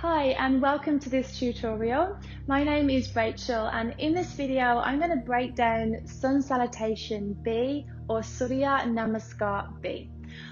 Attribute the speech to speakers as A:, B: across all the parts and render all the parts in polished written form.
A: Hi and welcome to this tutorial. My name is Rachel and in this video I'm going to break down Sun Salutation B or Surya Namaskar B.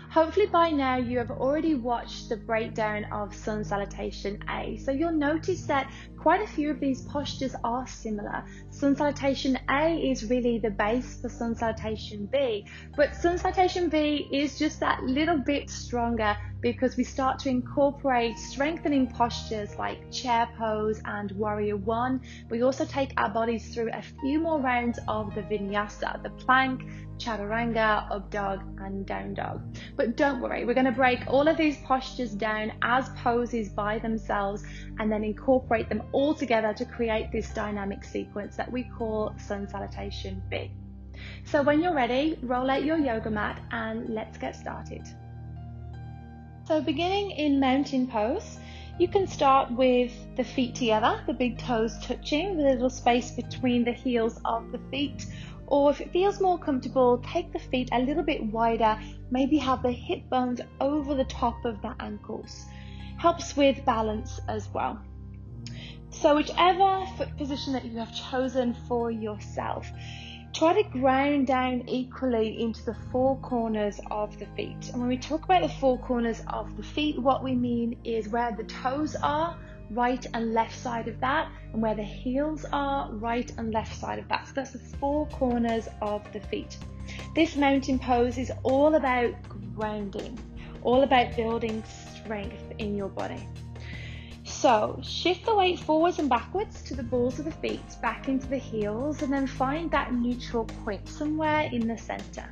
A: Hopefully by now you have already watched the breakdown of Sun Salutation A, so you'll notice that quite a few of these postures are similar. Sun Salutation A is really the base for Sun Salutation B, but Sun Salutation B is just that little bit stronger because we start to incorporate strengthening postures like chair pose and warrior one. We also take our bodies through a few more rounds of the vinyasa, the plank, Chaturanga, up dog and down dog. But don't worry, we're going to break all of these postures down as poses by themselves and then incorporate them all together to create this dynamic sequence that we call Sun Salutation B. So when you're ready, roll out your yoga mat and let's get started. So beginning in mountain pose, you can start with the feet together, the big toes touching with a little space between the heels of the feet. Or if it feels more comfortable, take the feet a little bit wider, maybe have the hip bones over the top of the ankles. Helps with balance as well. So whichever foot position that you have chosen for yourself, try to ground down equally into the four corners of the feet. And when we talk about the four corners of the feet, what we mean is where the toes are, right and left side of that, and where the heels are, right and left side of that. So that's the four corners of the feet. This mountain pose is all about grounding, all about building strength in your body. So shift the weight forwards and backwards to the balls of the feet, back into the heels, and then find that neutral point somewhere in the center.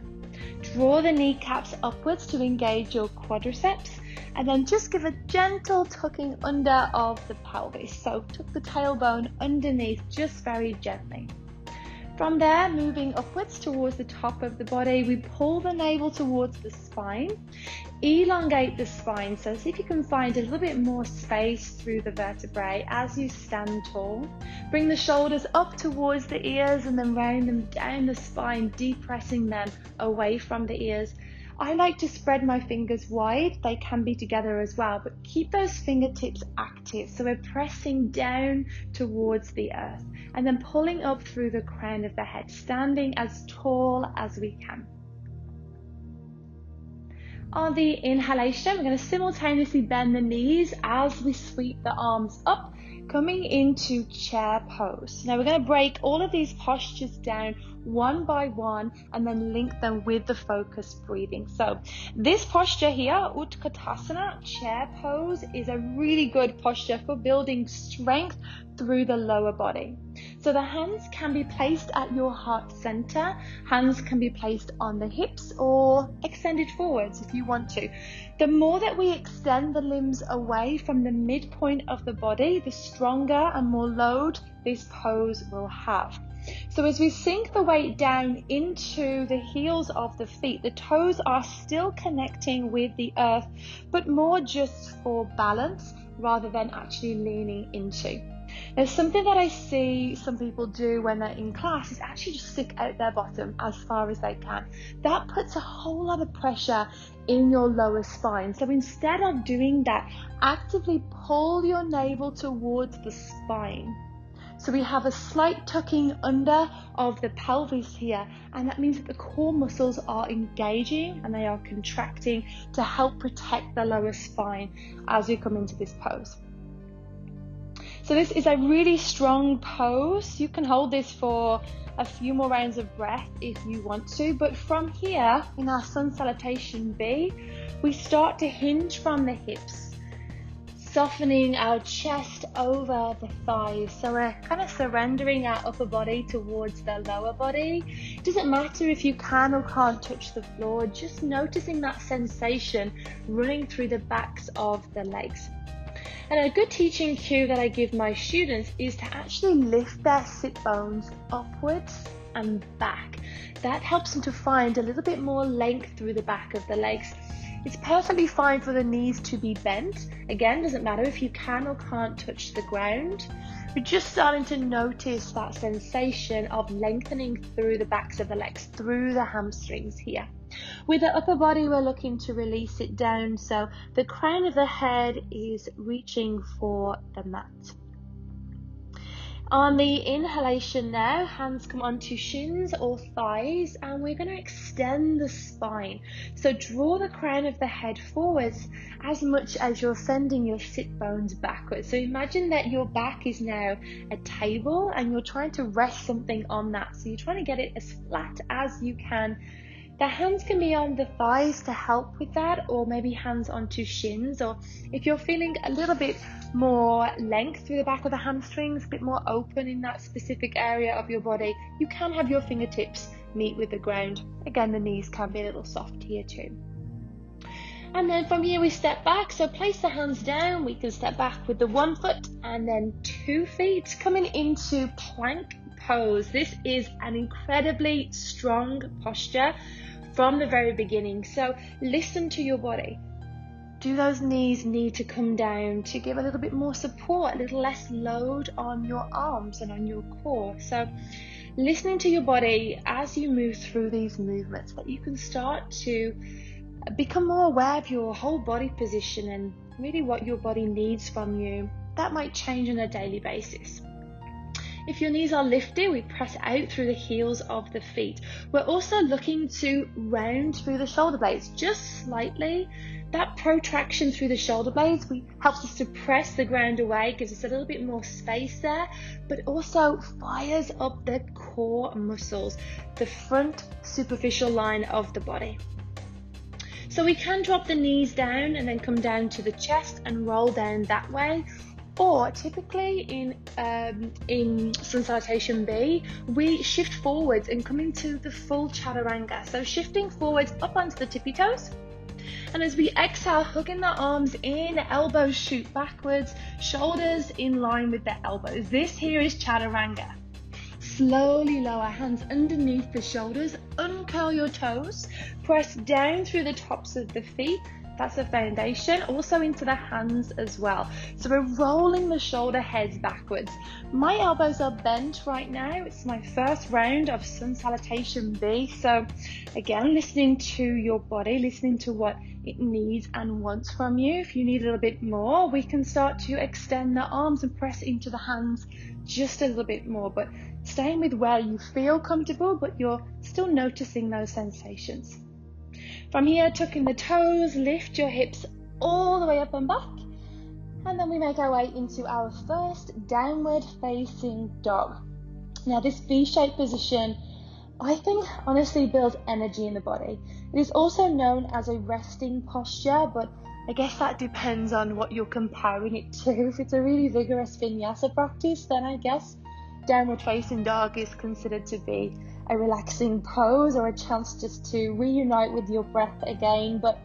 A: Draw the kneecaps upwards to engage your quadriceps, and then just give a gentle tucking under of the pelvis. So tuck the tailbone underneath just very gently. From there, moving upwards towards the top of the body, we pull the navel towards the spine, elongate the spine, so see if you can find a little bit more space through the vertebrae as you stand tall. Bring the shoulders up towards the ears and then round them down the spine, depressing them away from the ears. I like to spread my fingers wide, they can be together as well, but keep those fingertips active. So we're pressing down towards the earth and then pulling up through the crown of the head, standing as tall as we can. On the inhalation, we're going to simultaneously bend the knees as we sweep the arms up, coming into chair pose. Now we're going to break all of these postures down one by one and then link them with the focused breathing. So this posture here, Utkatasana, chair pose, is a really good posture for building strength through the lower body. So the hands can be placed at your heart center, hands can be placed on the hips or extended forwards if you want to. The more that we extend the limbs away from the midpoint of the body, the stronger and more load this pose will have. So as we sink the weight down into the heels of the feet, the toes are still connecting with the earth, but more just for balance rather than actually leaning into. There's something that I see some people do when they're in class is actually just stick out their bottom as far as they can. That puts a whole lot of pressure in your lower spine. So instead of doing that, actively pull your navel towards the spine. So we have a slight tucking under of the pelvis here, and that means that the core muscles are engaging and they are contracting to help protect the lower spine as we come into this pose. So this is a really strong pose. You can hold this for a few more rounds of breath if you want to, but from here in our Sun Salutation B, we start to hinge from the hips, softening our chest over the thighs. So we're kind of surrendering our upper body towards the lower body. It doesn't matter if you can or can't touch the floor, just noticing that sensation running through the backs of the legs. And a good teaching cue that I give my students is to actually lift their sit bones upwards and back. That helps them to find a little bit more length through the back of the legs. It's perfectly fine for the knees to be bent. Again, doesn't matter if you can or can't touch the ground. We're just starting to notice that sensation of lengthening through the backs of the legs, through the hamstrings here. With the upper body, we're looking to release it down, so the crown of the head is reaching for the mat. On the inhalation now, hands come onto shins or thighs, and we're going to extend the spine. So draw the crown of the head forwards as much as you're sending your sit bones backwards. So imagine that your back is now a table and you're trying to rest something on that. So you're trying to get it as flat as you can. The hands can be on the thighs to help with that, or maybe hands onto shins, or if you're feeling a little bit more length through the back of the hamstrings, a bit more open in that specific area of your body, you can have your fingertips meet with the ground. Again, the knees can be a little soft here too. And then from here we step back, so place the hands down. We can step back with the 1 foot and then 2 feet, coming into plank pose. This is an incredibly strong posture from the very beginning, so listen to your body. Do those knees need to come down to give a little bit more support, a little less load on your arms and on your core? So listening to your body as you move through these movements, that you can start to become more aware of your whole body position and really what your body needs from you. That might change on a daily basis. If your knees are lifted, we press out through the heels of the feet. We're also looking to round through the shoulder blades just slightly. That protraction through the shoulder blades helps us to press the ground away, gives us a little bit more space there, but also fires up the core muscles, the front superficial line of the body. So we can drop the knees down and then come down to the chest and roll down that way. Or typically in Sun Salutation B, we shift forwards and come into the full Chaturanga. So shifting forwards up onto the tippy toes. And as we exhale, hugging the arms in, elbows shoot backwards, shoulders in line with the elbows. This here is Chaturanga. Slowly lower hands underneath the shoulders, uncurl your toes, press down through the tops of the feet. That's the foundation, also into the hands as well. So we're rolling the shoulder heads backwards. My elbows are bent right now. It's my first round of Sun Salutation B. So again, listening to your body, listening to what it needs and wants from you. If you need a little bit more, we can start to extend the arms and press into the hands just a little bit more, but staying with where you feel comfortable, but you're still noticing those sensations. From here, tuck in the toes, lift your hips all the way up and back, and then we make our way into our first downward facing dog. Now this V-shaped position, I think, honestly builds energy in the body. It is also known as a resting posture, but I guess that depends on what you're comparing it to. If it's a really vigorous vinyasa practice, then I guess downward facing dog is considered to be a relaxing pose or a chance just to reunite with your breath again. But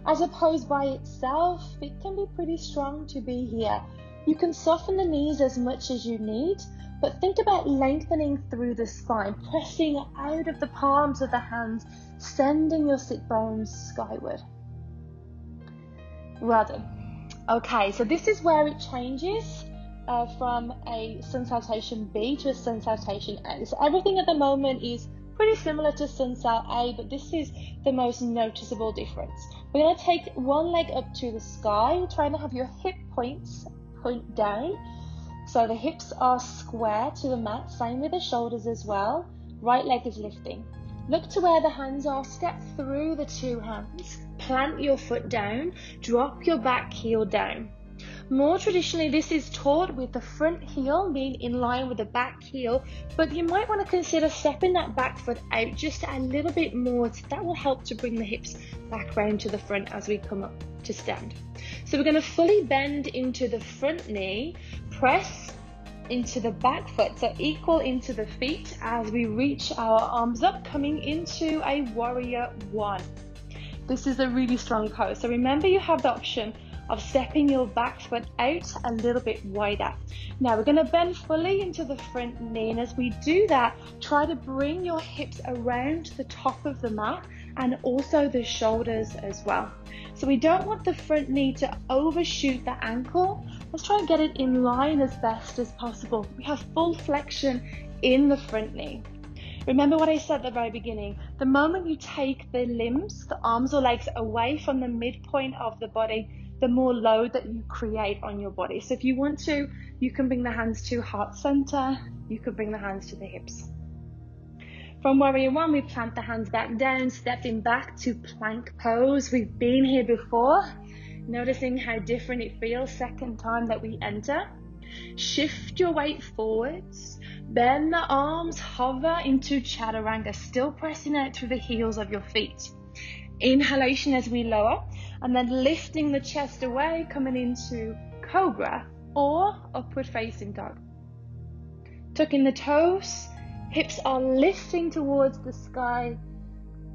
A: as a pose by itself, it can be pretty strong to be here. You can soften the knees as much as you need, but think about lengthening through the spine, pressing out of the palms of the hands, sending your sit bones skyward. Well done. Okay, so this is where it changes from a Sun Salutation B to a Sun Salutation A. So everything at the moment is pretty similar to Sun Sal A, but this is the most noticeable difference. We're going to take one leg up to the sky, trying to have your hip points point down. So the hips are square to the mat, same with the shoulders as well. Right leg is lifting. Look to where the hands are, step through the two hands, plant your foot down, drop your back heel down. More traditionally, this is taught with the front heel being in line with the back heel, but you might want to consider stepping that back foot out just a little bit more. That will help to bring the hips back round to the front as we come up to stand. So we're going to fully bend into the front knee, press into the back foot, so equal into the feet as we reach our arms up, coming into a warrior one. This is a really strong pose, so remember you have the option of stepping your back foot out a little bit wider. Now we're going to bend fully into the front knee, and as we do that, try to bring your hips around the top of the mat and also the shoulders as well. So we don't want the front knee to overshoot the ankle. Let's try and get it in line as best as possible. We have full flexion in the front knee. Remember what I said at the very beginning, the moment you take the limbs, the arms or legs away from the midpoint of the body, the more load that you create on your body. So if you want to, you can bring the hands to heart center, you can bring the hands to the hips. From warrior one, we plant the hands back down, stepping back to plank pose. We've been here before, noticing how different it feels second time that we enter. Shift your weight forwards, bend the arms, hover into Chaturanga, still pressing out through the heels of your feet. Inhalation as we lower, and then lifting the chest away, coming into Cobra or Upward Facing Dog. Tucking the toes, hips are lifting towards the sky.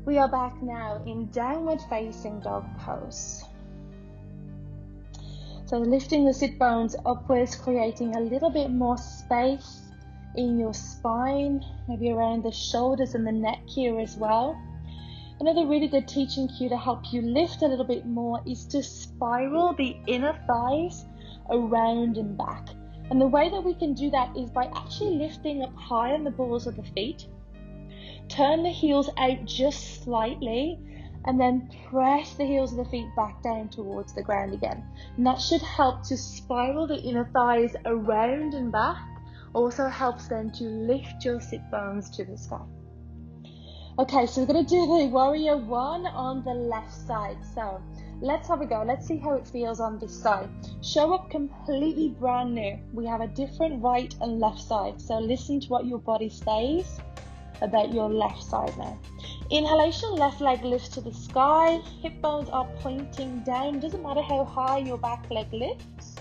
A: We are back now in Downward Facing Dog pose. So lifting the sit bones upwards, creating a little bit more space in your spine, maybe around the shoulders and the neck here as well. Another really good teaching cue to help you lift a little bit more is to spiral the inner thighs around and back. And the way that we can do that is by actually lifting up high on the balls of the feet. Turn the heels out just slightly and then press the heels of the feet back down towards the ground again. And that should help to spiral the inner thighs around and back. Also helps then to lift your sit bones to the sky. Okay, so we're going to do the warrior one on the left side. So let's have a go. Let's see how it feels on this side. Show up completely brand new. We have a different right and left side. So listen to what your body says about your left side now. Inhalation, left leg lifts to the sky. Hip bones are pointing down. Doesn't matter how high your back leg lifts.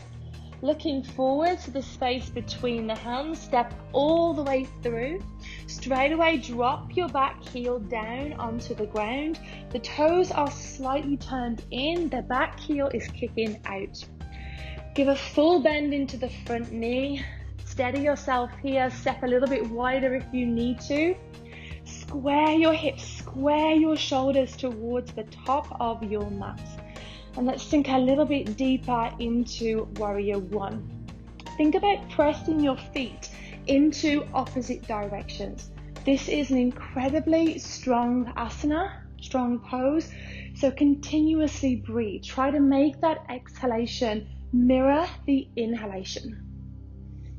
A: Looking forward to the space between the hands. Step all the way through. Straight away, drop your back heel down onto the ground. The toes are slightly turned in. The back heel is kicking out. Give a full bend into the front knee. Steady yourself here. Step a little bit wider if you need to. Square your hips, square your shoulders towards the top of your mat. And let's sink a little bit deeper into warrior one. Think about pressing your feet into opposite directions. This is an incredibly strong asana, strong pose. So continuously breathe. Try to make that exhalation mirror the inhalation.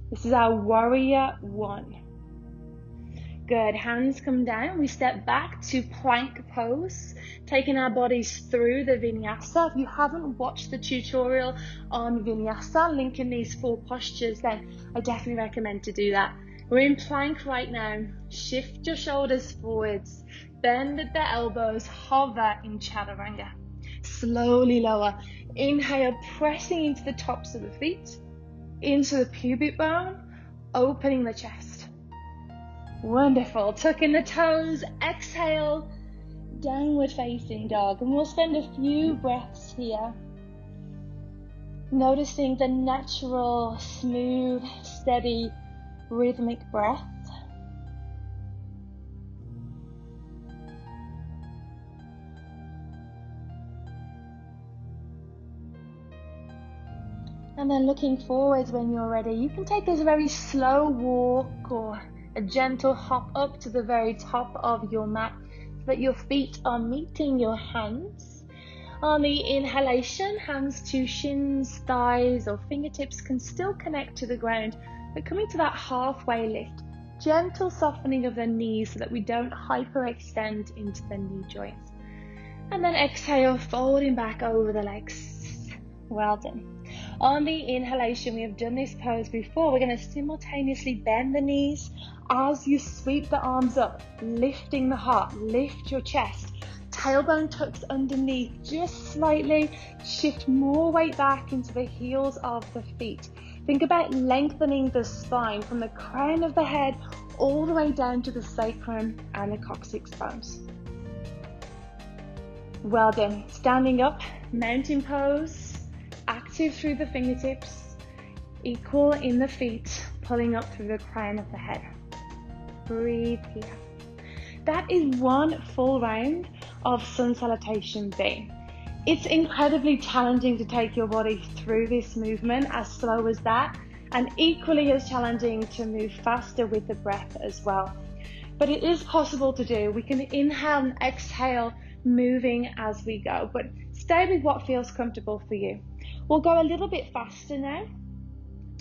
A: This is our warrior one. Good, hands come down. We step back to plank pose, taking our bodies through the vinyasa. If you haven't watched the tutorial on vinyasa, link in these 4 postures, then I definitely recommend to do that. We're in plank right now. Shift your shoulders forwards, bend at the elbows, hover in Chaturanga. Slowly lower. Inhale, pressing into the tops of the feet, into the pubic bone, opening the chest. Wonderful. Tuck in the toes. Exhale, downward facing dog. And we'll spend a few breaths here, noticing the natural, smooth, steady, rhythmic breath. And then looking forwards when you're ready, you can take this very slow walk or a gentle hop up to the very top of your mat so that your feet are meeting your hands. On the inhalation, hands to shins, thighs or fingertips can still connect to the ground, but coming to that halfway lift, gentle softening of the knees so that we don't hyperextend into the knee joints. And then exhale, folding back over the legs. Well done. On the inhalation, we have done this pose before. We're going to simultaneously bend the knees as you sweep the arms up, lifting the heart, lift your chest. Tailbone tucks underneath just slightly. Shift more weight back into the heels of the feet. Think about lengthening the spine from the crown of the head all the way down to the sacrum and the coccyx bones. Well done. Standing up, mountain pose. Active through the fingertips, equal in the feet, pulling up through the crown of the head. Breathe here. That is one full round of Sun Salutation B. It's incredibly challenging to take your body through this movement as slow as that, and equally as challenging to move faster with the breath as well. but it is possible to do. We can inhale and exhale, moving as we go, but stay with what feels comfortable for you. We'll go a little bit faster now.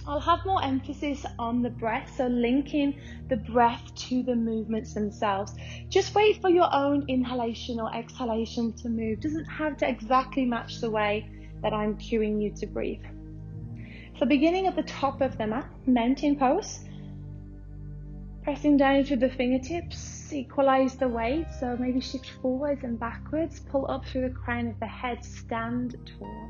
A: I'll have more emphasis on the breath, so linking the breath to the movements themselves. Just wait for your own inhalation or exhalation to move. Doesn't have to exactly match the way that I'm cueing you to breathe. So beginning at the top of the mat, mountain pose. Pressing down through the fingertips, equalize the weight, so maybe shift forwards and backwards, pull up through the crown of the head, stand tall.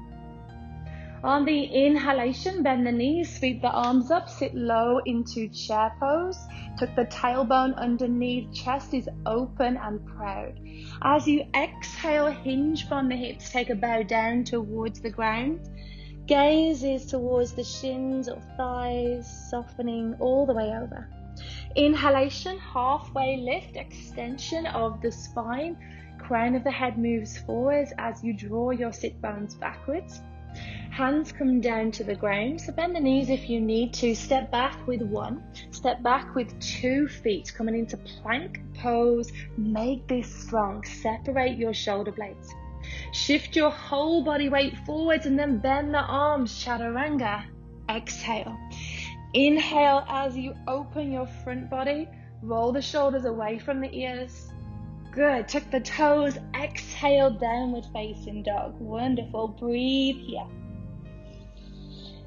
A: On the inhalation, bend the knees, sweep the arms up, sit low into chair pose. Tuck the tailbone underneath, chest is open and proud. As you exhale, hinge from the hips, take a bow down towards the ground. Gaze is towards the shins or thighs, softening all the way over. Inhalation, halfway lift, extension of the spine. Crown of the head moves forwards as you draw your sit bones backwards. Hands come down to the ground, so bend the knees if you need to. Step back with one, step back with 2 feet, coming into plank pose. Make this strong, separate your shoulder blades. Shift your whole body weight forwards and then bend the arms, Chaturanga. Exhale. Inhale as you open your front body, roll the shoulders away from the ears. Good, tuck the toes, exhale, downward facing dog. Wonderful, breathe here.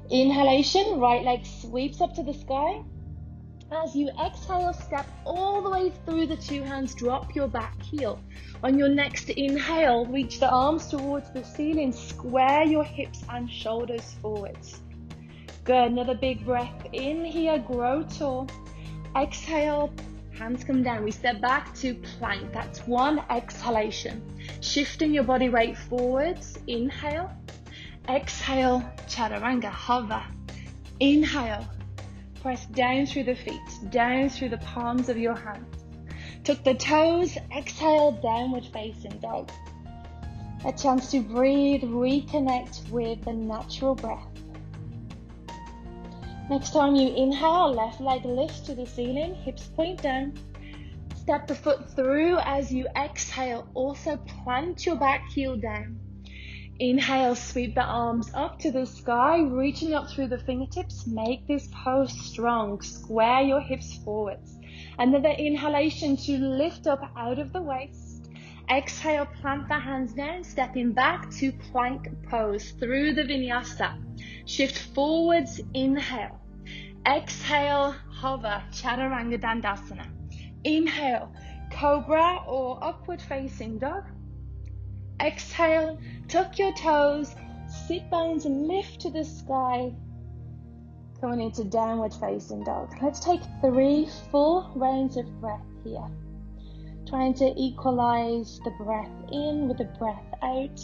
A: Inhalation, right leg sweeps up to the sky. As you exhale, step all the way through the 2 hands, drop your back heel. On your next inhale, reach the arms towards the ceiling, square your hips and shoulders forwards. Good, another big breath in here, grow tall. Exhale, hands come down, we step back to plank. That's 1 exhalation. Shifting your body weight forwards, inhale. Exhale, Chaturanga, hover. Inhale, press down through the feet, down through the palms of your hands. Tuck the toes, exhale, downward facing dog. A chance to breathe, reconnect with the natural breath. Next time you inhale, left leg lifts to the ceiling, hips point down. Step the foot through as you exhale. Also plant your back heel down. Inhale, sweep the arms up to the sky, reaching up through the fingertips. Make this pose strong. Square your hips forwards. Another inhalation to lift up out of the waist. Exhale, plant the hands down, stepping back to plank pose through the vinyasa. Shift forwards, inhale. Exhale, hover, Chaturanga Dandasana. Inhale, cobra or upward facing dog. Exhale, tuck your toes, sit bones and lift to the sky. Coming into downward facing dog. Let's take 3 full rounds of breath here. Trying to equalize the breath in with the breath out.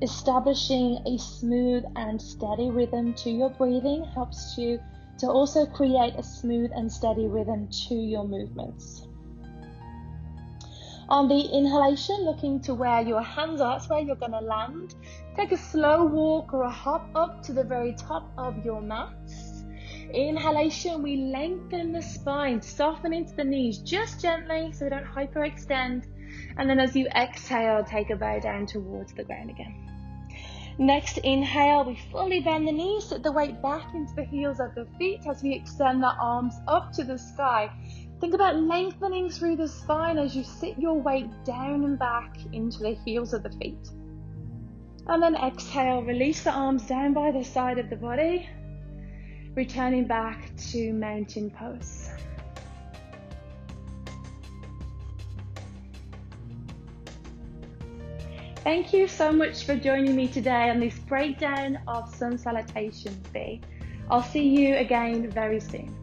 A: Establishing a smooth and steady rhythm to your breathing helps you to also create a smooth and steady rhythm to your movements. On the inhalation, looking to where your hands are, that's where you're going to land. Take a slow walk or a hop up to the very top of your mat. Inhalation, we lengthen the spine, soften into the knees just gently so we don't hyperextend. And then as you exhale, take a bow down towards the ground again. Next inhale, we fully bend the knees, sit the weight back into the heels of the feet as we extend the arms up to the sky. Think about lengthening through the spine as you sit your weight down and back into the heels of the feet. And then exhale, release the arms down by the side of the body, returning back to mountain pose. Thank you so much for joining me today on this breakdown of Sun Salutation B. I'll see you again very soon.